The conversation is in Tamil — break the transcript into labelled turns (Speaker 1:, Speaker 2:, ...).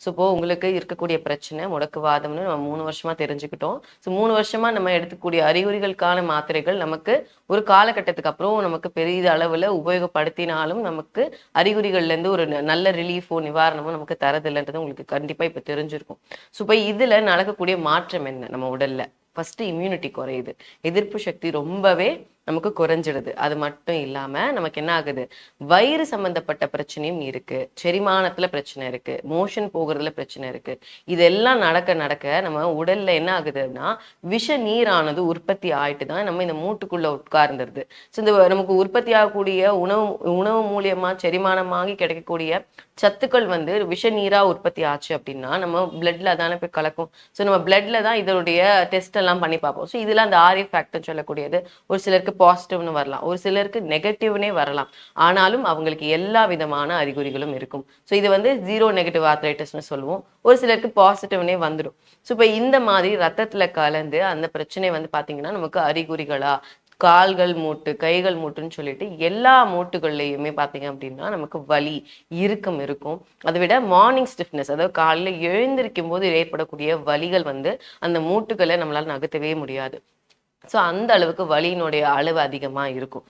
Speaker 1: ஸோ இப்போ உங்களுக்கு இருக்கக்கூடிய பிரச்சனை முடக்குவாதம்னு நம்ம 3 வருஷமா தெரிஞ்சுக்கிட்டோம். ஸோ 3 வருஷமா நம்ம எடுத்துக்கூடிய அறிகுறிகளுக்கான மாத்திரைகள் நமக்கு ஒரு காலகட்டத்துக்கு அப்புறம் நமக்கு பெரிய அளவுல உபயோகப்படுத்தினாலும் நமக்கு அறிகுறிகள்ல இருந்து ஒரு நல்ல ரிலீஃபோ நிவாரணமோ நமக்கு தரதில்லைன்றது உங்களுக்கு கண்டிப்பா இப்ப தெரிஞ்சிருக்கும். ஸோ இப்போ இதுல நடக்கக்கூடிய மாற்றம் என்ன நம்ம உடல்ல? ஃபர்ஸ்ட் இம்யூனிட்டி குறையுது. எதிர்ப்பு சக்தி ரொம்பவே நமக்கு குறைஞ்சிடுது. அது மட்டும் இல்லாம நமக்கு என்ன ஆகுது, வயிறு சம்பந்தப்பட்ட பிரச்சனையும் இருக்கு, செரிமானத்துல பிரச்சனை இருக்கு, மோஷன் போகிறதுல பிரச்சனை இருக்கு. இதெல்லாம் நடக்க நடக்க நம்ம உடல்ல என்ன ஆகுதுன்னா விஷ நீரானது உற்பத்தி ஆயிட்டு தான் நம்ம இந்த மூட்டுக்குள்ள உட்கார்ந்துருது. ஸோ இந்த நமக்கு உற்பத்தி ஆகக்கூடிய உணவு உணவு மூலியமா செரிமானமாகி கிடைக்கக்கூடிய சத்துக்கள் வந்து விஷ நீரா உற்பத்தி ஆச்சு அப்படின்னா நம்ம பிளட்ல தானே போய் கலக்கும். ஸோ நம்ம பிளட்ல தான் இதனுடைய டெஸ்ட் எல்லாம் பண்ணி பார்ப்போம். ஸோ இதெல்லாம் அந்த ஆர்ஏ ஃபேக்டர் சொல்லக்கூடியது ஒரு சிலருக்கு பாசிட்டிவ்னு வரலாம், ஒரு சிலருக்கு நெகட்டிவ்னே வரலாம். ஆனாலும் அவங்களுக்கு எல்லா விதமான அறிகுறிகளும் இருக்கும். ஸோ இது வந்து ஜீரோ நெகட்டிவ் ஆர்த்ரைட்டிஸ்னு சொல்லுவோம். ஒரு சிலருக்கு பாசிட்டிவ்னே வந்துடும். ஸோ இப்போ இந்த மாதிரி ரத்தத்துல கலந்து அந்த பிரச்சனை வந்து பாத்தீங்கன்னா நமக்கு அறிகுறிகளா கால்கள் மூட்டு கைகள் மூட்டுன்னு சொல்லிட்டு எல்லா மூட்டுகள்லையுமே பாத்தீங்க அப்படின்னா நமக்கு வலி இறுக்கம் இருக்கும். அதை விட மார்னிங் ஸ்டிஃப்னஸ், அதாவது காலையில எழுந்திருக்கும் போது ஏற்படக்கூடிய வலிகள் வந்து அந்த மூட்டுகளை நம்மளால நகர்த்தவே முடியாது. ஸோ அந்த அளவுக்கு வலியினுடைய அளவு அதிகமா இருக்கும்.